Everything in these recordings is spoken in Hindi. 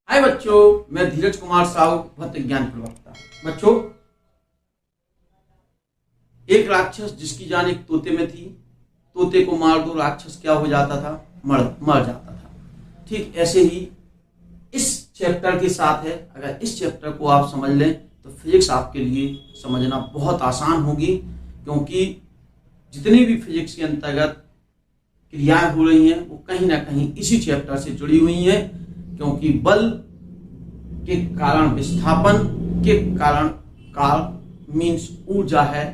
हाय बच्चों, मैं धीरज कुमार साहू, भौतिक विज्ञान प्रवक्ता। बच्चों, एक राक्षस जिसकी जान एक तोते में थी, तोते को मार दो राक्षस क्या हो जाता था? मर जाता था। ठीक ऐसे ही इस चैप्टर के साथ है। अगर इस चैप्टर को आप समझ लें तो फिजिक्स आपके लिए समझना बहुत आसान होगी, क्योंकि जितनी भी फिजिक्स के अंतर्गत क्रियाएं हो रही हैं वो कहीं ना कहीं इसी चैप्टर से जुड़ी हुई हैं। क्योंकि बल के कारण विस्थापन के कारण काल मीन्स ऊर्जा है,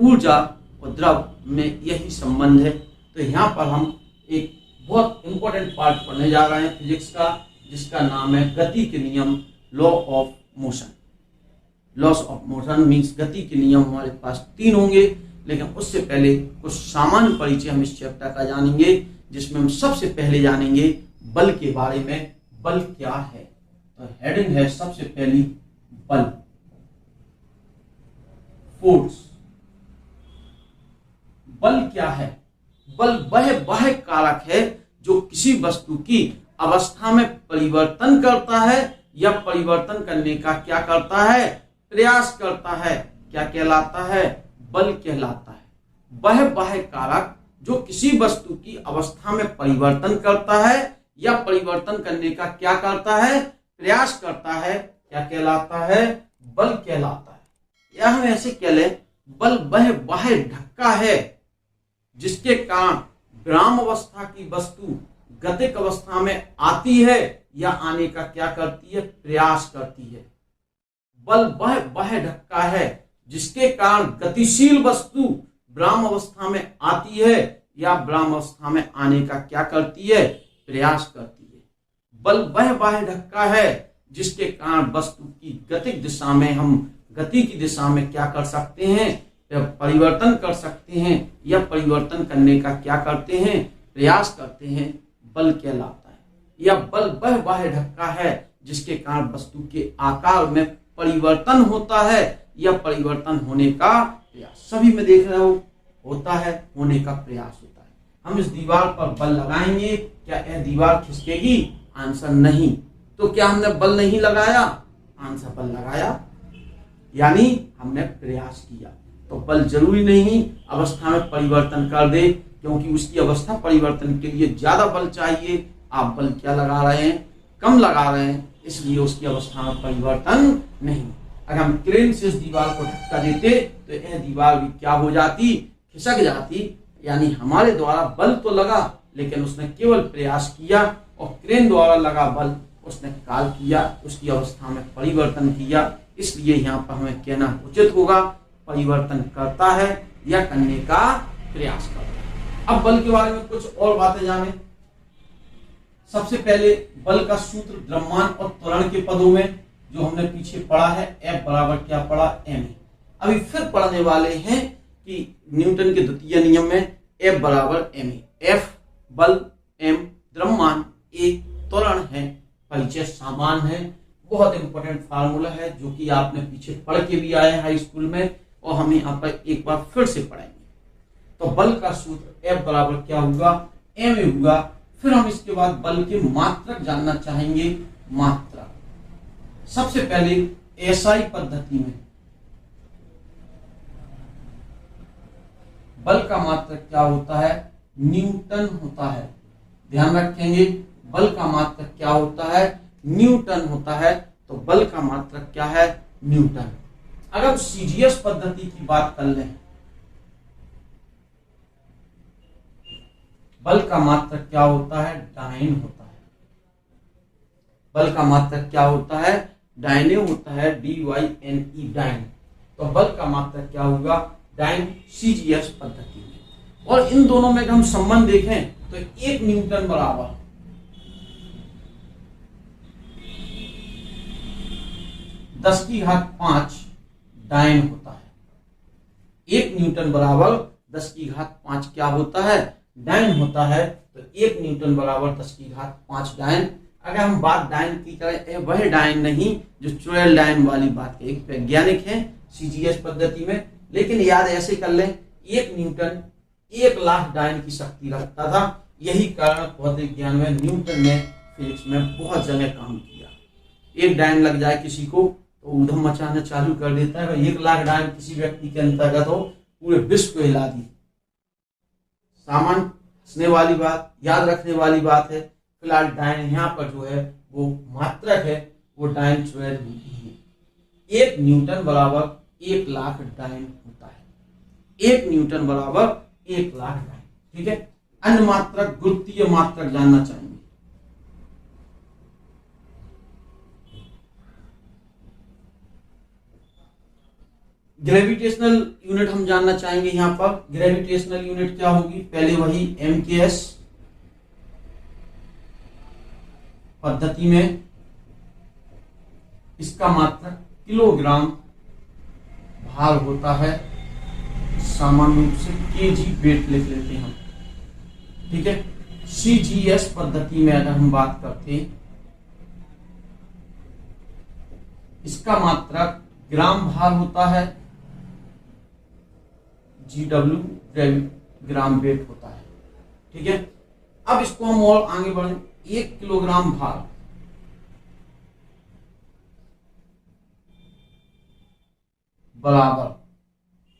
ऊर्जा और द्रव में यही संबंध है। तो यहाँ पर हम एक बहुत इंपॉर्टेंट पार्ट पढ़ने जा रहे हैं फिजिक्स का, जिसका नाम है गति के नियम, law of motion. Loss of motion means गति के नियम हमारे पास 3 होंगे, लेकिन उससे पहले कुछ सामान्य परिचय हम इस चैप्टर का जानेंगे, जिसमें हम सबसे पहले जानेंगे बल के बारे में। बल क्या है? तो हेडिंग है सबसे पहली बल, फोर्स। बल क्या है? बल वह बाह्य कारक है जो किसी वस्तु की अवस्था में परिवर्तन करता है या परिवर्तन करने का क्या करता है? प्रयास करता है। क्या कहलाता है? बल कहलाता है। वह बाह्य कारक जो किसी वस्तु की अवस्था में परिवर्तन करता है या परिवर्तन करने का क्या करता है? प्रयास करता है। क्या कहलाता है? बल कहलाता है। या हम ऐसे कह लें, बल वह बाह्य धक्का है जिसके कारण विराम अवस्था की वस्तु गतिक अवस्था में आती है या आने का क्या करती है? प्रयास करती है। बल वह बाह्य धक्का है जिसके कारण गतिशील वस्तु विराम अवस्था में आती है या विराम अवस्था में आने का क्या करती है? प्रयास करती है। बल वह बाह्य धक्का है जिसके कारण वस्तु की गतिक दिशा में हम गति की दिशा में क्या कर सकते हैं? परिवर्तन कर सकते हैं या परिवर्तन करने का क्या करते हैं? प्रयास करते हैं। बल कहलाता है। या बल वह बाह्य धक्का है जिसके कारण वस्तु के आकार में परिवर्तन होता है या परिवर्तन होने का प्रयास। सभी में देख रहे हो, होता है, होने का प्रयास होता है। हम इस दीवार पर बल लगाएंगे, क्या यह दीवार खिसकेगी? आंसर नहीं। तो क्या हमने बल नहीं लगाया? आंसर बल लगाया, यानी हमने प्रयास किया। तो बल जरूरी नहीं अवस्था में परिवर्तन कर दे, क्योंकि उसकी अवस्था परिवर्तन के लिए ज्यादा बल चाहिए। आप बल क्या लगा रहे हैं? कम लगा रहे हैं, इसलिए उसकी अवस्था में परिवर्तन नहीं। अगर हम क्रेन से इस दीवार को धक्का देते तो यह दीवार भी क्या हो जाती? खिसक जाती। यानी हमारे द्वारा बल तो लगा, लेकिन उसने केवल प्रयास किया, और क्रेन द्वारा लगा बल उसने काल किया, उसकी अवस्था में परिवर्तन किया। इसलिए यहाँ पर हमें कहना उचित होगा परिवर्तन करता है या करने का प्रयास करता है। अब बल के बारे में कुछ और बातें जाने। सबसे पहले बल का सूत्र द्रव्यमान और त्वरण के पदों में जो हमने पीछे पढ़ा है, F बराबर क्या पढ़ा? ma। अभी फिर पढ़ने वाले हैं कि न्यूटन के द्वितीय नियम में F बराबर ma। F बल, m द्रव्यमान, a त्वरण है। परिचय समान है। बहुत इंपॉर्टेंट फार्मूला है जो कि आपने पीछे पढ़ के भी आए हाई स्कूल में, और हम यहाँ पर एक बार फिर से पढ़ेंगे। तो बल का सूत्र F बराबर क्या होगा? ma होगा। फिर हम इसके बाद बल के मात्रक जानना चाहेंगे। मात्रक सबसे पहले एसआई पद्धति में बल का मात्रक क्या होता है? न्यूटन होता है। ध्यान रखेंगे, बल का मात्रक क्या होता है? न्यूटन होता है। तो बल का मात्रक क्या है? न्यूटन। अगर सीजीएस पद्धति की बात कर लें, बल का मात्रक क्या होता है? डाइन होता है। बल का मात्रक क्या होता है? डाइने होता है। DYNE dyne. तो बल का मात्रक क्या होगा? डाइन सीजीएस पद्धति में। और इन दोनों में अगर हम संबंध देखें तो 1 न्यूटन बराबर 10⁵ डाइन होता है। 1 न्यूटन बराबर 10⁵ क्या होता है? डाइन होता है। तो 1 न्यूटन बराबर 10⁵ डाइन। अगर हम बात डाइन की करें, वह डाइन नहीं जो चुड़ैल डाइन वाली बात है। एक वैज्ञानिक है सीजीएस पद्धति में, लेकिन याद ऐसे कर लें 1 न्यूटन 1,00,000 डायन की शक्ति रखता था। यही कारण भौतिक ज्ञान में न्यूटन ने फिजिक्स में बहुत जगह काम किया। एक डायन लग जाए किसी को तो ऊधम मचाना चालू कर देता है। 1,00,000 डायन किसी व्यक्ति के अंतर्गत हो, पूरे विश्व को हिला दी। सामान्य हंसने वाली बात, याद रखने वाली बात है, फिलहाल डायन यहाँ पर जो है वो मात्रक है, वो डायन स्क्वायर नहीं है। 1 न्यूटन बराबर 1,00,000 डायन होता है। 1 न्यूटन बराबर 1,00,000 डायन। ठीक है, अन्य मात्रक, गुरुत्वीय मात्रक जानना चाहेंगे। ग्रेविटेशनल यूनिट हम जानना चाहेंगे। यहां पर ग्रेविटेशनल यूनिट क्या होगी? पहले वही MKS पद्धति में इसका मात्रक किलोग्राम भार होता है। सामान्य रूप से केजी वेट लिख लेते हैं हम। ठीक है, CGS पद्धति में अगर हम बात करते हैं, इसका मात्रक ग्राम भार होता है। GW ग्राम वेट होता है। ठीक है, अब इसको हम और आगे बढ़े। 1 किलोग्राम भार बराबर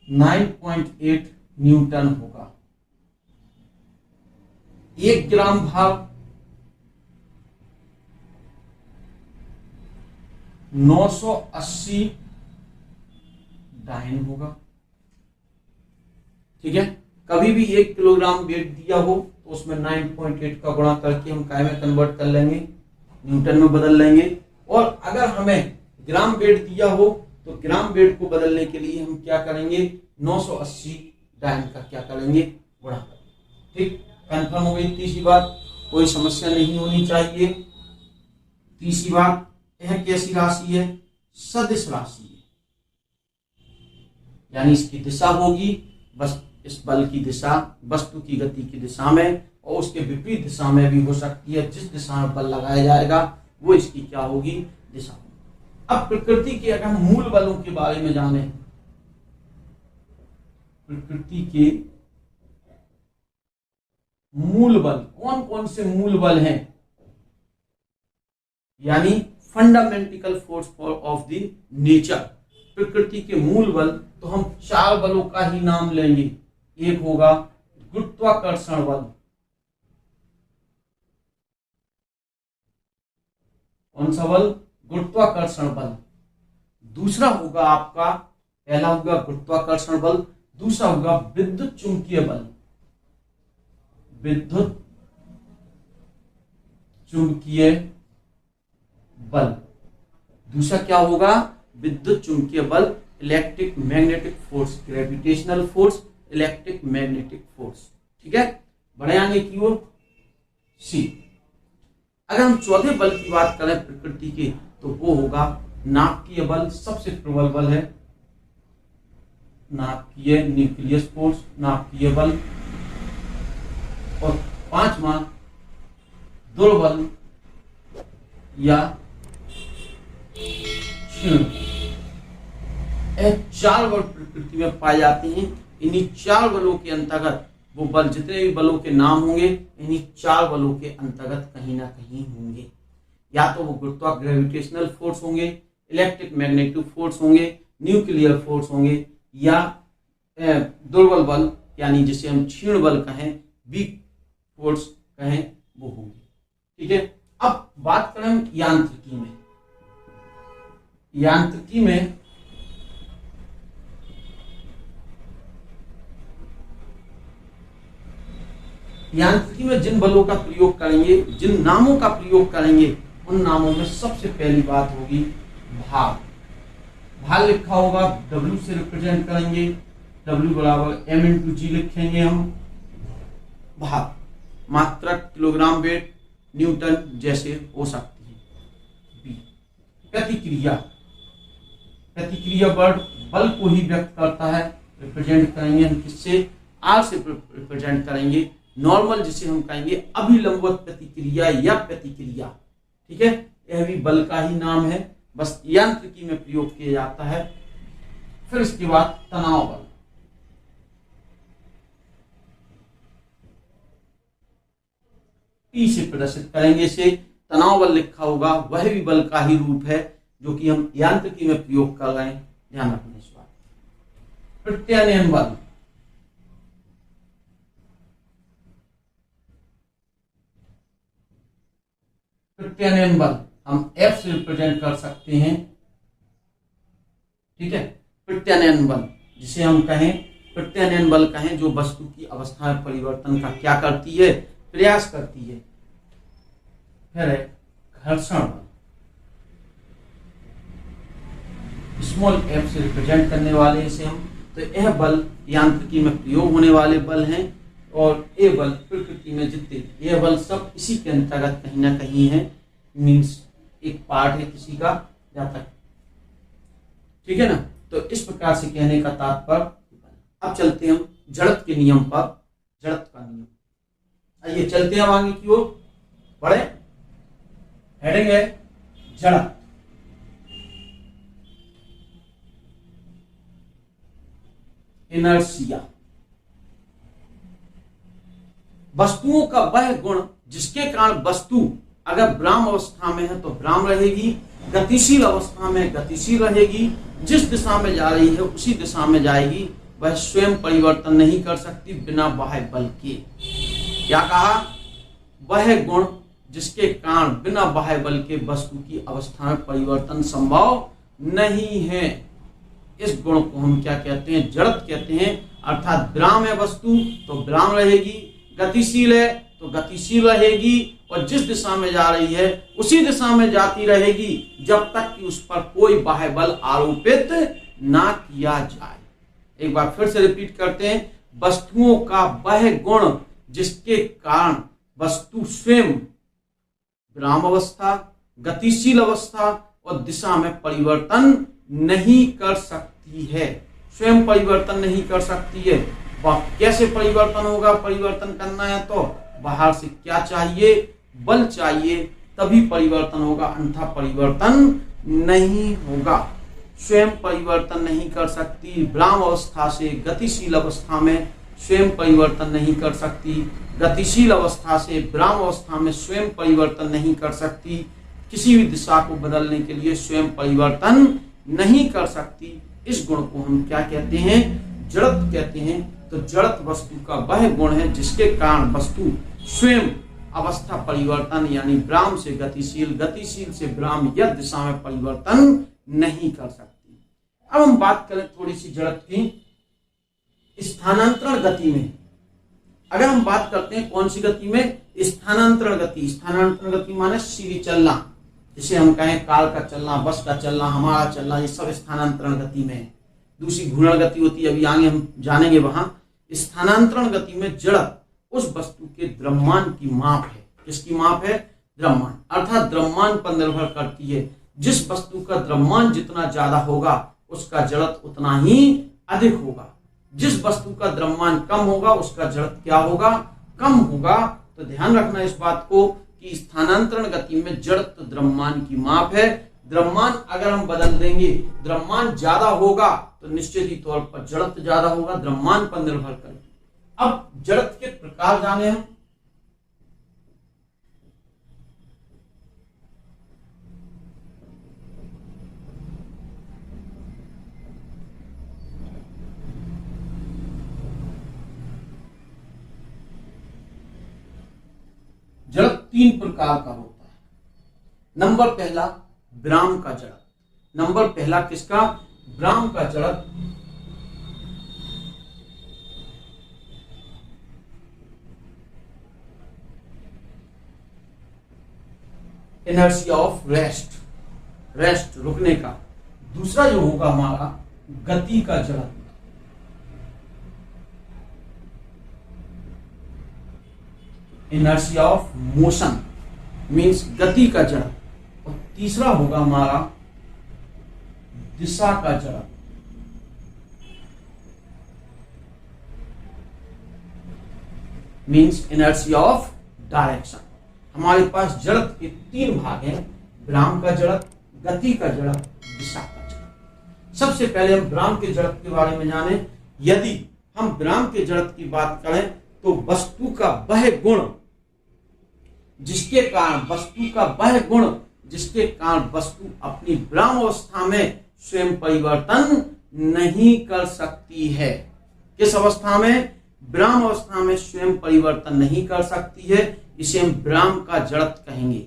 9.8 न्यूटन होगा। 1 ग्राम भार 980 डायन होगा। ठीक है, कभी भी 1 किलोग्राम वेट दिया हो तो उसमें 9.8 का गुणा करके हम काय में कन्वर्ट कर लेंगे, न्यूटन में बदल लेंगे। और अगर हमें ग्राम वेट दिया हो तो ग्राम वेट को बदलने के लिए हम क्या करेंगे, 980 डायन का क्या करेंगे, गुणा करेंगे। ठीक, कंफर्म हो गई। तीसरी बात, कोई समस्या नहीं होनी चाहिए। तीसरी बात, यह कैसी राशि है? सदिश राशि है, यानी इसकी दिशा होगी बस इस बल की दिशा वस्तु की गति की दिशा में, और उसके विपरीत दिशा में भी हो सकती है। जिस दिशा में बल लगाया जाएगा वो इसकी क्या होगी, दिशा होगी। अब प्रकृति के अगर हम मूल बलों के बारे में जाने, प्रकृति के मूल बल कौन कौन से मूल बल हैं, यानी fundamental force of the nature, प्रकृति के मूल बल, तो हम 4 बलों का ही नाम लेंगे। एक होगा गुरुत्वाकर्षण बल। कौन सा बल? गुरुत्वाकर्षण बल। दूसरा होगा आपका, पहला होगा गुरुत्वाकर्षण बल, दूसरा होगा विद्युत चुंबकीय बल। विद्युत चुंबकीय बल। दूसरा क्या होगा? विद्युत चुंबकीय बल, electric magnetic force, gravitational force, electric magnetic force. ठीक है, बढ़े आगे की ओर। सी, अगर हम चौथे बल की बात करें प्रकृति के, तो वो होगा नाभिकीय बल। सबसे प्रबल बल है नाभिकीय, न्यूक्लियस फोर्स, नाभिकीय बल। और 5वां दुर्बल या क्षीण। 4 बल प्रकृति में पाए जाते हैं। इन्हीं 4 बलों के अंतर्गत वो बल, जितने भी बलों के नाम होंगे, इन्हीं 4 बलों के अंतर्गत कहीं ना कहीं होंगे। या तो वो गुरुत्वाकर्षण ग्रेविटेशनल फोर्स होंगे, इलेक्ट्रिक मैग्नेटिक फोर्स होंगे, न्यूक्लियर फोर्स होंगे, या दुर्बल बल यानी जिसे हम क्षीण बल कहें, वीक फोर्स कहें, वो होंगे। ठीक है, अब बात करें यांत्रिकी में। यांत्रिकी में जिन बलों का प्रयोग करेंगे, जिन नामों का प्रयोग करेंगे, उन नामों में सबसे पहली बात होगी भार। भार लिखा होगा W से रिप्रेजेंट करेंगे, W बराबर M×G लिखेंगे हम। भार मात्रक, किलोग्राम, वेट, न्यूटन जैसे हो सकती है। बी, प्रतिक्रिया। प्रतिक्रिया वर्ड बल को ही व्यक्त करता है, रिप्रेजेंट करेंगे हम किससे? R से रिप्रेजेंट करेंगे। नॉर्मल जिसे हम कहेंगे अभिलंबवत प्रतिक्रिया या प्रतिक्रिया। ठीक है, यह भी बल का ही नाम है, बस यांत्रिकी में प्रयोग किया जाता है। फिर इसके बाद तनाव बल। T से प्रदर्शित करेंगे इसे। तनाव बल लिखा होगा, वह भी बल का ही रूप है जो कि हम यांत्रिकी में प्रयोग कर रहे हैं, ध्यान रखना इस बात। प्रत्यानयन बल, प्रत्यानयन बल हम F से रिप्रेजेंट कर सकते हैं, ठीक है। प्रत्यानयन बल जिसे हम कहें, प्रत्यानयन बल कहें, जो वस्तु की अवस्था में परिवर्तन का क्या करती है, प्रयास करती है। फिर है घर्षण बल, स्मॉल f से रिप्रेजेंट करने वाले इसे हम। तो यह बल यांत्रिकी में प्रयोग होने वाले बल हैं, और ये बल प्रकृति में जितने ये बल सब इसी के अंतर्गत कहीं ना कहीं है, मीन्स एक पार्ट है किसी का जाता है, ठीक है ना। तो इस प्रकार से कहने का तात्पर्य। अब चलते हैं हम जड़त्व के नियम पर, जड़त्व का नियम। आइए चलते हैं आगे की ओर बढ़े। हेडिंग है जड़त्व। इनर्शिया, वस्तुओं का वह गुण जिसके कारण वस्तु अगर विराम अवस्था में है तो विराम रहेगी, गतिशील अवस्था में गतिशील रहेगी, जिस दिशा में जा रही है उसी दिशा में जाएगी, वह स्वयं परिवर्तन नहीं कर सकती बिना बाह्य बल के। क्या कहा, वह गुण जिसके कारण बिना बाह्य बल के वस्तु की अवस्था में परिवर्तन संभव नहीं है, इस गुण को हम क्या कहते हैं, जड़त्व कहते हैं। अर्थात विराम है वस्तु तो विराम रहेगी, गतिशील है तो गतिशील रहेगी, और जिस दिशा में जा रही है उसी दिशा में जाती रहेगी जब तक कि उस पर कोई बाह्य बल आरोपित ना किया जाए। एक बार फिर से रिपीट करते हैं, वस्तुओं का वह गुण जिसके कारण वस्तु स्वयं विराम अवस्था, गतिशील अवस्था और दिशा में परिवर्तन नहीं कर सकती है, स्वयं परिवर्तन नहीं कर सकती है। वह कैसे परिवर्तन होगा, परिवर्तन करना है तो बाहर से क्या चाहिए, बल चाहिए, तभी परिवर्तन होगा, अन्यथा परिवर्तन नहीं होगा। स्वयं परिवर्तन नहीं कर सकती, विराम अवस्था से गतिशील अवस्था में स्वयं परिवर्तन नहीं कर सकती, गतिशील अवस्था से विराम अवस्था में स्वयं परिवर्तन नहीं कर सकती, किसी भी दिशा को बदलने के लिए स्वयं परिवर्तन नहीं कर सकती। इस गुण को हम क्या कहते हैं, जड़त्व कहते हैं। तो जड़त्व वस्तु का वह गुण है जिसके कारण वस्तु स्वयं अवस्था परिवर्तन यानी विराम से गतिशील, गतिशील से विराम या दिशा में परिवर्तन नहीं कर सकती। अब हम बात करें थोड़ी सी जड़त्व की स्थानांतरण गति में। अगर हम बात करते हैं कौन सी गति में, स्थानांतरण गति। स्थानांतरण गति माने सीधी चलना, जिसे हम कहें कार का चलना, बस का चलना, हमारा चलना, ये सब स्थानांतरण गति में है। दूसरी घूर्णन गति होती है, अभी आगे हम जानेंगे वहां। स्थानांतरण गति में जड़त्व उस वस्तु के द्रव्यमान की माप है। किसकी माप है, द्रव्यमान, अर्थात द्रव्यमान पर निर्भर करती है। जिस वस्तु का द्रव्यमान जितना ज्यादा होगा उसका जड़त्व उतना ही अधिक होगा, जिस वस्तु का द्रव्यमान कम होगा उसका जड़त्व क्या होगा, कम होगा। तो ध्यान रखना इस बात को कि स्थानांतरण गति में जड़त्व द्रव्यमान की माप है। द्रव्यमान अगर हम बदल देंगे, द्रव्यमान ज्यादा होगा तो निश्चित ही तौर पर जड़त्व ज्यादा होगा, द्रव्यमान पर निर्भर करेगी। अब जड़त्व के प्रकार जाने हम। जड़त्व तीन प्रकार का होता है। नंबर पहला विराम का जड़त्व। नंबर पहला किसका, विराम का जड़त्व। इनर्शिया ऑफ रेस्ट, रेस्ट रुकने का। दूसरा जो होगा हमारा गति का जड़त्व। इनर्शिया ऑफ मोशन मीन्स गति का जड़त्व। और तीसरा होगा हमारा दिशा का जड़त्व। Means inertia of direction. हमारे पास जड़त्व के तीन भाग हैं, विराम का जड़त्व, गति का जड़त्व, दिशा का जड़त्व। सबसे पहले हम विराम के जड़त्व के बारे में जाने। यदि हम विराम के जड़त्व की बात करें तो वस्तु का वह गुण जिसके कारण वस्तु का वह गुण जिसके कारण वस्तु अपनी विराम अवस्था में स्वयं परिवर्तन नहीं कर सकती है। किस अवस्था में? विराम अवस्था में स्वयं परिवर्तन नहीं कर सकती है, इसे हम विराम का जड़त्व कहेंगे।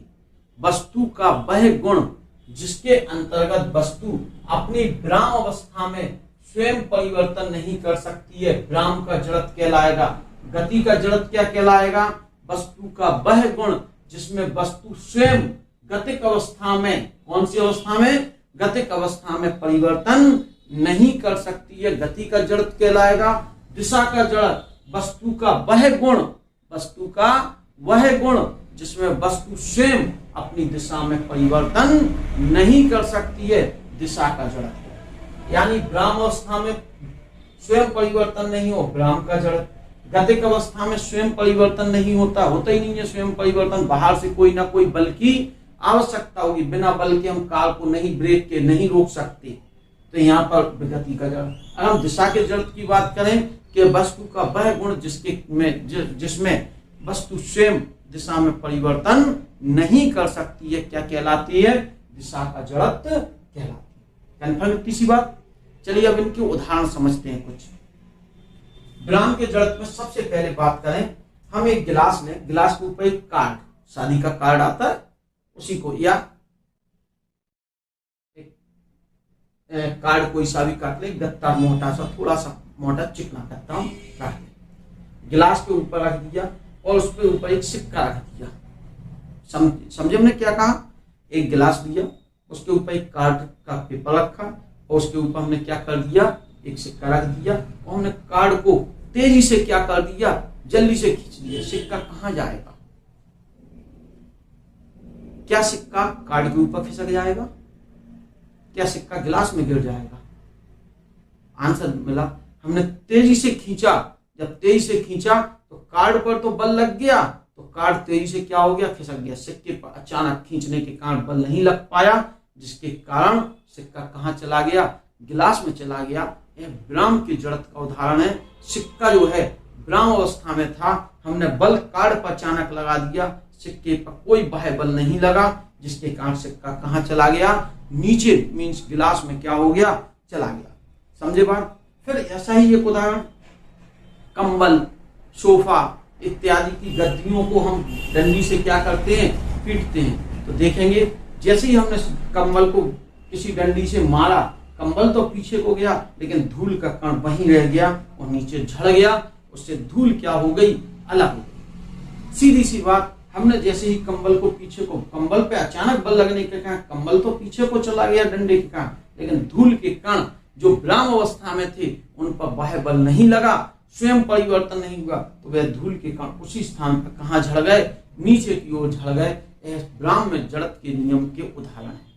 वस्तु का वह गुण जिसके अंतर्गत वस्तु अपनी विराम अवस्था में स्वयं परिवर्तन नहीं कर सकती है, विराम का जड़त्व कहलाएगा। गति का जड़त्व क्या कहलाएगा? वस्तु का वह गुण जिसमें वस्तु स्वयं गतिक अवस्था में, कौन सी अवस्था में? गतिक अवस्था में परिवर्तन नहीं कर सकती है, गति का जड़त्व कहलाएगा। दिशा का जड़त्व वस्तु का वह गुण, वस्तु का वह गुण जिसमें वस्तु स्वयं अपनी दिशा में परिवर्तन नहीं कर सकती है, दिशा का जड़त्व। यानी विराम अवस्था में स्वयं परिवर्तन नहीं हो, विराम का जड़त्व। गतिक अवस्था में स्वयं परिवर्तन नहीं होता, होता ही नहीं है स्वयं परिवर्तन, बाहर से कोई ना कोई बल की आवश्यकता होगी, बिना बल के हम कार को नहीं ब्रेक के नहीं रोक सकते, तो यहाँ पर गति का जड़त्व। अगर हम दिशा के जड़त्व की बात करें कि वस्तु का वह गुण जिसमें वस्तु स्वयं दिशा में परिवर्तन नहीं कर सकती है, क्या कहलाती है? दिशा का जड़त्व कहलाती है। कन्फर्म किसी बात? चलिए अब इनके उदाहरण समझते हैं कुछ। विराम के जड़त्व में सबसे पहले बात करें, हम एक गिलास लें, गिलास के ऊपर एक कार्ड, शादी का कार्ड आता है उसी को, या एक कार्ड कोई सा भी काट ले, गत्ता मोटा सा, थोड़ा सा मोटा चिकना गत्ता हम काट ले, गिलास के ऊपर रख दिया और उसके ऊपर एक सिक्का रख दिया। समझे हमने क्या कहा? एक गिलास लिया, उसके ऊपर एक कार्ड का पेपर रखा और उसके ऊपर हमने क्या कर दिया? एक सिक्का रख दिया और हमने कार्ड को तेजी से क्या कर दिया? जल्दी से खींच दिया। सिक्का कहां जाएगा? क्या सिक्का कार्ड के ऊपर खिसक जाएगा? क्या सिक्का गिलास में गिर जाएगा? आंसर मिला, हमने तेजी से खींचा, जब तेजी से खींचा तो कार्ड पर तो बल लग गया, तो कार्ड तेजी से क्या हो गया? खिसक गया। सिक्के पर अचानक खींचने के कारण बल नहीं लग पाया, जिसके कारण सिक्का कहां चला गया? गिलास में चला गया। यह विराम की जड़त्व का उदाहरण है। सिक्का जो है विराम अवस्था में था, हमने बल कार्ड पर अचानक लगा दिया, सिक्के पर कोई बाह्य बल नहीं लगा, जिसके कारण सिक्का कहां चला गया? नीचे, मींस गिलास में क्या हो गया? चला गया। समझे बात? फिर ऐसा ही एक उदाहरण, कंबल, सोफा इत्यादि की गद्दियों को हम डंडी से क्या करते हैं? पीटते हैं। तो देखेंगे जैसे ही हमने कंबल को किसी डंडी से मारा, कंबल तो पीछे को गया, लेकिन धूल का कण वहीं रह गया और नीचे झड़ गया, उससे धूल क्या हो गई? अलग हो गई। सीधी सी बात, हमने जैसे ही कंबल को पीछे को, कंबल पे अचानक बल लगने के कारण कंबल तो पीछे को चला गया डंडे के कारण, लेकिन धूल के कण जो विराम अवस्था में थे उन पर बाह्य बल नहीं लगा, स्वयं परिवर्तन नहीं हुआ, तो वह धूल के कण उसी स्थान पर कहां झड़ गए? नीचे की ओर झड़ गए। विराम में जड़त्व के नियम के उदाहरण है।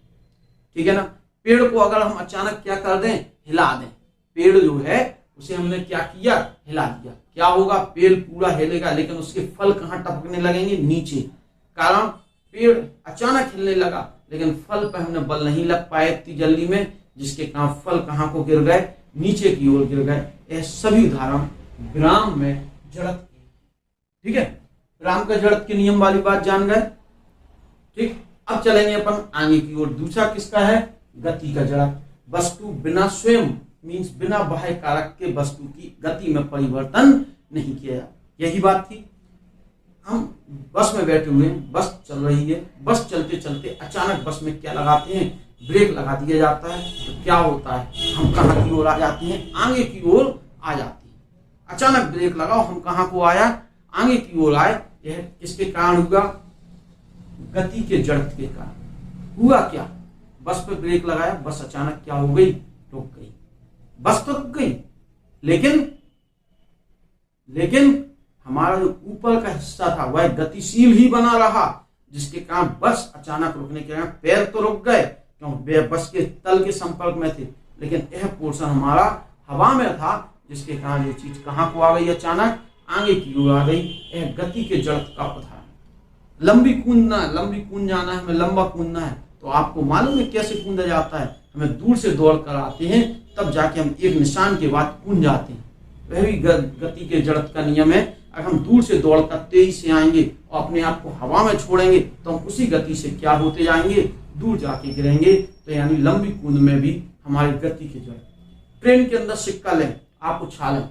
ठीक है ना? पेड़ को अगर हम अचानक क्या कर दें? हिला दें, पेड़ जो है उसे हमने क्या किया? हिला दिया, क्या होगा? पेड़ पूरा हिलेगा, लेकिन उसके फल कहां टपकने लगेंगे? नीचे। कारण पेड़ अचानक हिलने लगा, लेकिन फल पर हमने बल नहीं लग पाए इतनी जल्दी में, जिसके कारण फल कहां को गिर गए? नीचे की ओर गिर गए। यह सभी उदाहरण विराम में जड़त्व की। ठीक है, विराम का जड़त्व के नियम वाली बात जान गए। ठीक, अब चलेंगे अपन आगे की ओर। दूसरा किसका है? गति का जड़त्व। वस्तु बिना स्वयं, मींस बिना बाह्य कारक के वस्तु की गति में परिवर्तन नहीं किया। यही बात थी। हम बस में बैठे हुए हैं, बस चल रही है, बस चलते चलते अचानक बस में क्या लगाते हैं? ब्रेक लगा दिया जाता है। तो क्या होता है? हम कहां की ओर आ जाते हैं? आगे की ओर आ जाते हैं। अचानक ब्रेक लगाओ, हम कहां को आया? आगे की ओर आए। यह किसके कारण हुआ? गति के जड़त्व के कारण। हुआ क्या? बस पे ब्रेक लगाया, बस अचानक क्या हो गई? रुक गई। बस तो रुक गई, लेकिन हमारा जो ऊपर का हिस्सा था वह गतिशील ही बना रहा, जिसके कारण बस अचानक रुकने के कारण पैर तो रुक गए, क्योंकि बस के तल के संपर्क में थे, लेकिन यह पोर्शन हमारा हवा में था, जिसके कारण ये चीज कहां को आ गई? अचानक आगे की ओर आ गई। यह गति के जड़त्व का उदाहरण। लंबी कूदना, लंबी कूद जाना है, हमें लंबा कूदना है, तो आपको मालूम है कैसे कूदा जाता है? हमें दूर से दौड़ कर आते हैं, तब जाके हम एक निशान के बाद कूद जाते हैं। वह भी गति के जड़त्व का नियम है। अगर हम दूर से दौड़कर तेजी से आएंगे और अपने आप को हवा में छोड़ेंगे तो हम उसी गति से क्या होते जाएंगे, दूर जाके गिरेंगे। तो यानी लंबी कूद में भी हमारी गति की जड़। ट्रेन के अंदर सिक्का लें, आप उछालें,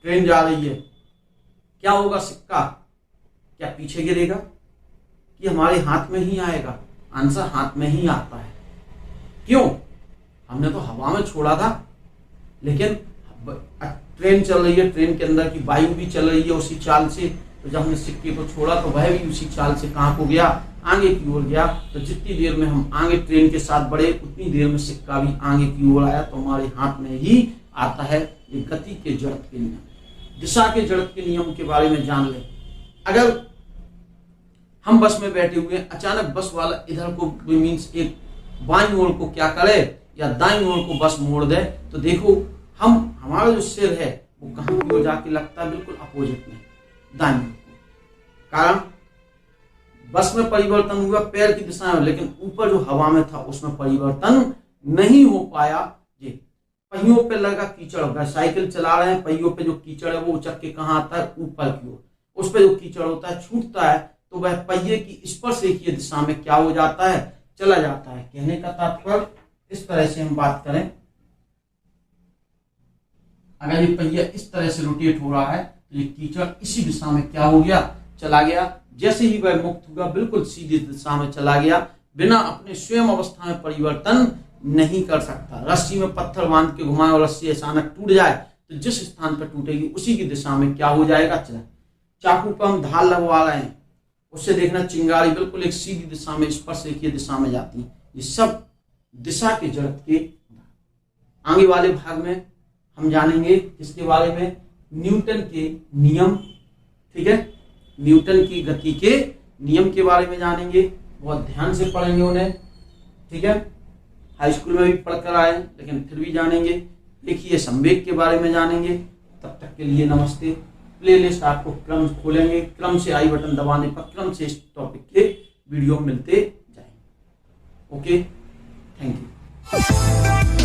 ट्रेन जा रही है, क्या होगा, सिक्का क्या पीछे गिरेगा कि हमारे हाथ में ही आएगा? आंसर हाथ में ही आता है। क्यों? हमने तो हवा में छोड़ा था, लेकिन ट्रेन चल रही है, ट्रेन के अंदर की वायु भी चल रही है उसी चाल से। तो जब हमने सिक्के को छोड़ा तो वह भी उसी चाल से कहाँ को गया, आगे की ओर गया। तो जितनी देर में हम आगे ट्रेन के साथ बढ़े उतनी देर में सिक्का भी आगे की ओर आया। तो हमारे हाथ में ही आता है। ये गति के जड़त्व के नियम, दिशा के जड़त्व के नियम के बारे में जान लें। अगर हम बस में बैठे हुए अचानक बस वाला इधर को मीन्स एक बाईं ओर को क्या करे या दाईं ओर को बस मोड़ दे, तो देखो हमारा जो सिर है वो कहाँ की ओर जाके लगता है, बिल्कुल अपोजिट में, दाईं ओर को। कारण बस में परिवर्तन हुआ पैर की दिशा में, लेकिन ऊपर जो हवा में था उसमें परिवर्तन नहीं हो पाया। जी, पहियों पे लगा कीचड़ होगा, साइकिल चला रहे हैं, पहियों पे जो कीचड़ है वो उचक के कहाँ आता है, ऊपर की ओर। उस पर जो कीचड़ होता है छूटता है तो वह पहिए की स्पर्श की दिशा में क्या हो जाता है, चला जाता है। कहने का तात्पर्य इस तरह से हम बात करें, अगर ये पहिया इस तरह से रोटेट हो रहा है तो ये कीचड़ इसी दिशा में क्या हो गया, चला गया। जैसे ही वह मुक्त हुआ बिल्कुल सीधी दिशा में चला गया, बिना अपने स्वयं अवस्था में परिवर्तन नहीं कर सकता। रस्सी में पत्थर बांध के घुमाए और रस्सी अचानक टूट जाए तो जिस स्थान पर टूटेगी उसी की दिशा में क्या हो जाएगा, चला। चाकू पर हम धार लगवा रहे हैं, उससे देखना चिंगारी बिल्कुल एक सीधी दिशा में, स्पर्श रेखीय दिशा में जाती है। ये सब दिशा के जड़त्व के। आगे वाले भाग में हम जानेंगे किसके बारे में, न्यूटन के नियम। ठीक है, न्यूटन की गति के नियम के बारे में जानेंगे, बहुत ध्यान से पढ़ेंगे उन्हें। ठीक है, हाई स्कूल में भी पढ़कर आए लेकिन फिर भी जानेंगे। देखिए संवेग के बारे में जानेंगे। तब तक के लिए नमस्ते। प्लेलिस्ट आपको क्रम खोलेंगे, क्रम से आई बटन दबाने पर क्रम से इस टॉपिक के वीडियो मिलते जाएंगे। Okay, thank you.